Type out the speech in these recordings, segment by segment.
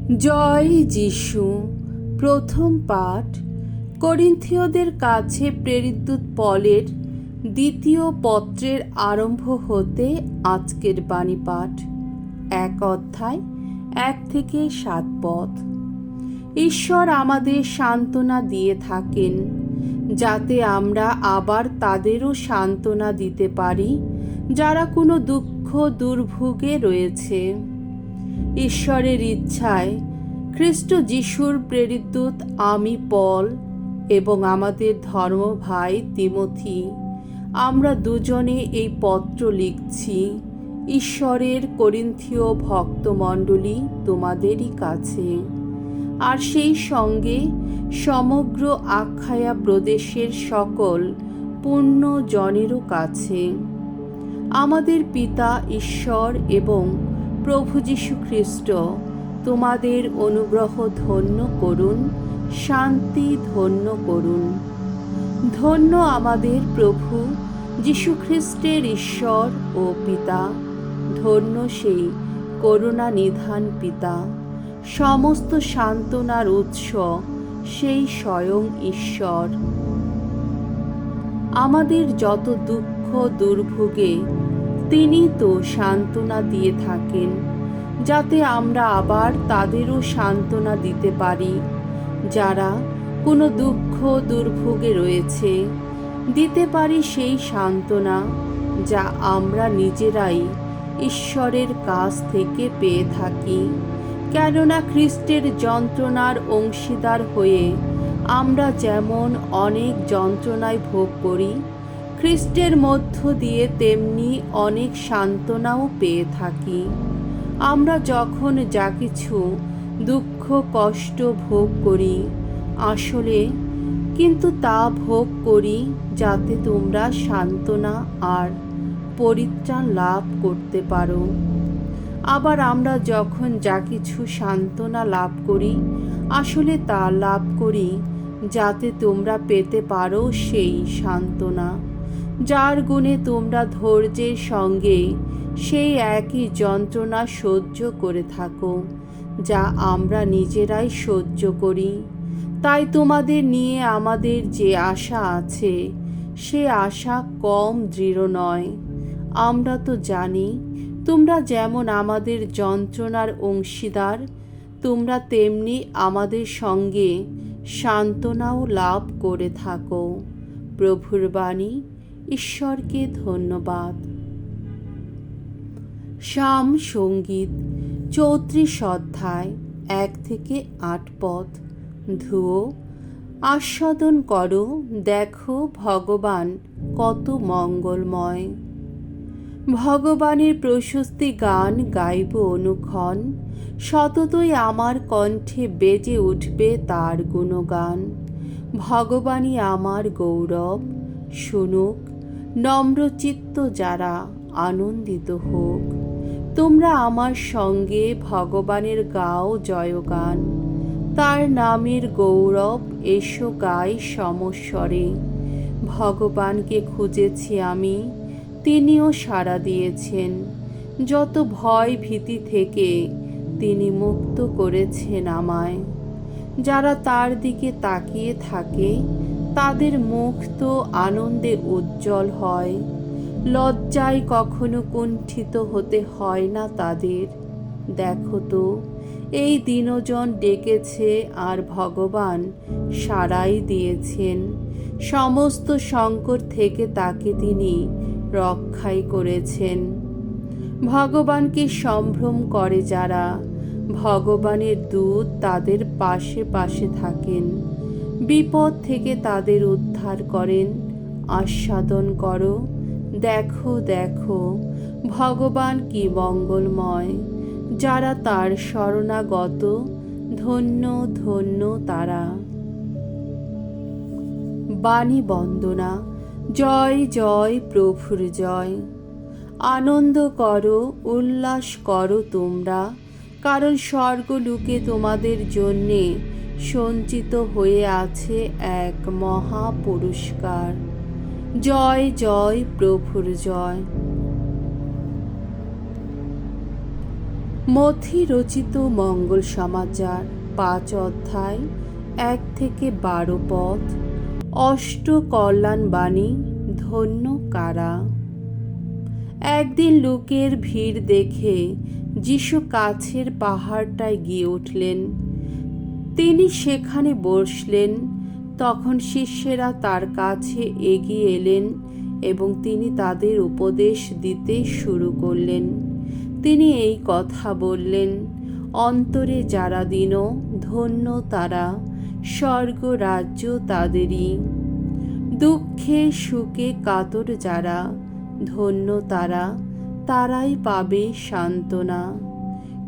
জয় যিশু। প্রথম পাঠ করিন্থীয়দের কাছে প্রেরিত পলের দ্বিতীয় পত্রের আরম্ভ হতে আজকের বাণী পাঠ। 1 অধ্যায় 1 থেকে 7 পদ। ঈশ্বর আমাদের সান্ত্বনা দিয়ে থাকেন, যাতে আমরা আবার তাদেরও সান্ত্বনা দিতে পারি যারা কোনো দুঃখ দুর্ভোগে রয়েছে। ঈশ্বরের ইচ্ছায় খ্রিস্ট যিশুর প্রেরিত আমি পল এবং আমাদের ধর্ম ভাই তিমথি, আমরা দুজনে এই পত্র লিখছি ঈশ্বরের করিন্থীয় ভক্তমণ্ডলী তোমাদেরই কাছে, আর সেই সঙ্গে সমগ্র আখায়া প্রদেশের সকল পূর্ণ জনেরও কাছে। আমাদের পিতা ঈশ্বর এবং প্রভু যীশু খ্রিস্ট তোমাদের অনুগ্রহ ধন্য করুন, শান্তি ধন্য করুন। ধন্য আমাদের প্রভু যীশু খ্রিস্টের ঈশ্বর ও পিতা, ধন্য সেই করুণা নিধান পিতা, সমস্ত সান্ত্বনার উৎস সেই স্বয়ং ঈশ্বর। আমাদের যত দুঃখ দুর্ভোগে তিনি তো সান্ত্বনা দিয়ে থাকেন, যাতে আমরা আবার তাদেরও সান্ত্বনা দিতে পারি যারা কোনো দুঃখ দুর্ভোগে রয়েছে, দিতে পারি সেই সান্ত্বনা যা আমরা নিজেরাই ঈশ্বরের কাছ থেকে পেয়ে থাকি। কেননা খ্রিস্টের যন্ত্রণার অংশীদার হয়ে আমরা যেমন অনেক যন্ত্রণায় ভোগ করি, খ্রিস্টের মধ্য দিয়ে তেমনি অনেক সান্ত্বনাও পেয়ে থাকি। আমরা যখন যা কিছু দুঃখ কষ্ট ভোগ করি, আসলে কিন্তু তা ভোগ করি যাতে তোমরা সান্ত্বনা আর পরিত্রাণ লাভ করতে পারো। আবার আমরা যখন যা কিছু সান্ত্বনা লাভ করি, আসলে তা লাভ করি যাতে তোমরা পেতে পারো সেই সান্ত্বনা, যার গুণে তোমরা ধৈর্যের সঙ্গে সেই একই যন্ত্রণা সহ্য করে থাকো যা আমরা নিজেরাই সহ্য করি। তাই তোমাদের নিয়ে আমাদের যে আশা আছে, সে আশা কম দৃঢ় নয়। আমরা তো জানি তোমরা যেমন আমাদের যন্ত্রণার অংশীদার, তোমরা তেমনি আমাদের সঙ্গে সান্ত্বনাও লাভ করে থাকো। প্রভুর বাণী। ঈশ্বরকে ধন্যবাদ। সাম সঙ্গীত 34 অধ্যায় 1 থেকে 8 পদ। ধুয়ো, আস্বাদন করো, দেখো ভগবান কত মঙ্গলময়। ভগবানের প্রশস্তি গান গাইব অনুক্ষণ, সততই আমার কণ্ঠে বেজে উঠবে তার গুণগান। ভগবানই আমার গৌরব, শুনুক নম্রচিত্ত যারা, আনন্দিত হোক। তোমরা আমার সঙ্গে ভগবানের গাও জয়গান, তার নামের গৌরব এসো গাই সমস্বরে। ভগবানকে খুঁজেছি আমি, তিনিও সাড়া দিয়েছেন। যত ভয় ভীতি থেকে তিনি মুক্ত করেছেন আমায়। যারা তার দিকে তাকিয়ে থাকে, তাদের মুখ তো আনন্দে উজ্জ্বল হয়, লজ্জায় কখনো কুণ্ঠিত হতে হয় না তাদের। দেখো তো, এই দিনজন ডেকেছে আর ভগবান সাড়াই দিয়েছেন। সমস্ত সংকট থেকে তাকে তিনি রক্ষাই করেছেন। ভগবানকে সম্ভ্রম করে যারা, ভগবানের দূত তাদের পাশে পাশে থাকেন, বিপদ থেকে তাদের উদ্ধার করেন। আস্বাদন করো, দেখো দেখো ভগবান কি মঙ্গলময়। যারা তার শরণাগত, ধন্য ধন্য তারা। বাণী বন্দনা। জয় জয় প্রভুর জয়। আনন্দ করো, উল্লাস করো তোমরা, কারণ স্বর্গলোকে তোমাদের জন্যে সঞ্চিত হয়ে আছে এক মহা পুরস্কার। জয় জয় প্রভুর জয়। মথি রচিত মঙ্গল সমাচার 5 অধ্যায় 1 থেকে 12 পদ। অষ্ট কল্যাণ বাণী, ধন্য কারা। একদিন লোকের ভিড় দেখে যিশু কাছের পাহাড়টায় গিয়ে উঠলেন। তিনি সেখানে বসলেন। তখন শিষ্যেরা তার কাছে এগিয়ে এলেন এবং তিনি তাদের উপদেশ দিতে শুরু করলেন। তিনি এই কথা বললেন, অন্তরে যারা দীন, ধন্য তারা, স্বর্গ রাজ্য তাদেরই। দুঃখে সুখে কাতর যারা, ধন্য তারা, তারাই পাবে সান্ত্বনা।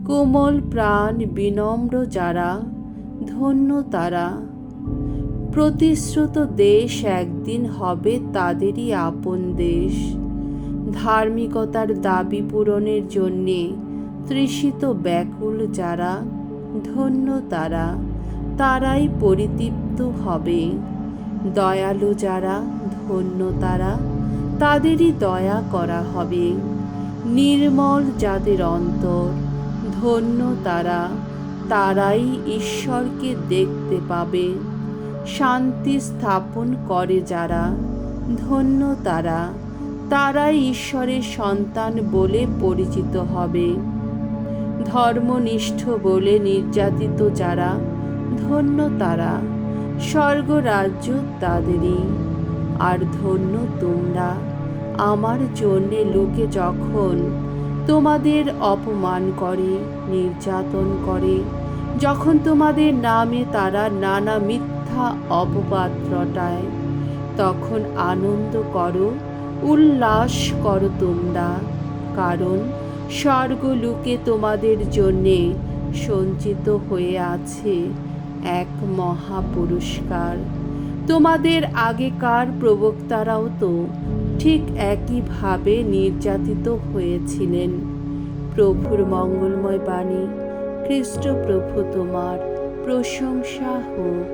কোমল প্রাণ বিনম্র যারা, ধন্য তারা। প্রতিশ্রুত দেশ একদিন হবে তাদেরই আপন দেশ। ধার্মিকতার দাবি পূরণের জন্যে তৃষিত ব্যাকুল যারা, ধন্য তারা, তারাই পরিতৃপ্ত হবে। দয়ালু যারা, ধন্য তারা, তাদেরই দয়া করা হবে। নির্মল যাদের অন্তর, ধন্য তারা, তারাই ঈশ্বরকে দেখতে পাবে। শান্তি স্থাপন করে যারা, ধন্য তারা, তারাই ঈশ্বরের সন্তান বলে পরিচিত হবে। ধর্মনিষ্ঠ বলে নির্যাতিত যারা, ধন্য তারা, স্বর্গ রাজ্য তাদেরই। আর ধন্য তোমরা, আমার জন্যে লোকে যখন তোমাদের অপমান করে, নির্যাতন করে, যখন তোমাদের নামে তারা নানা মিথ্যা অপবাদ রটায়, তখন আনন্দ করো, উল্লাস করো তোমরা, কারণ স্বর্গলোকে তোমাদের জন্যে সঞ্চিত হয়ে আছে এক মহা পুরস্কার। তোমাদের আগেকার প্রবক্তারাও তো ঠিক একইভাবে নির্যাতিত হয়েছিলেন। প্রভুর মঙ্গলময় বাণী। খ্রিস্ট প্রভু তোমার প্রশংসা হোক।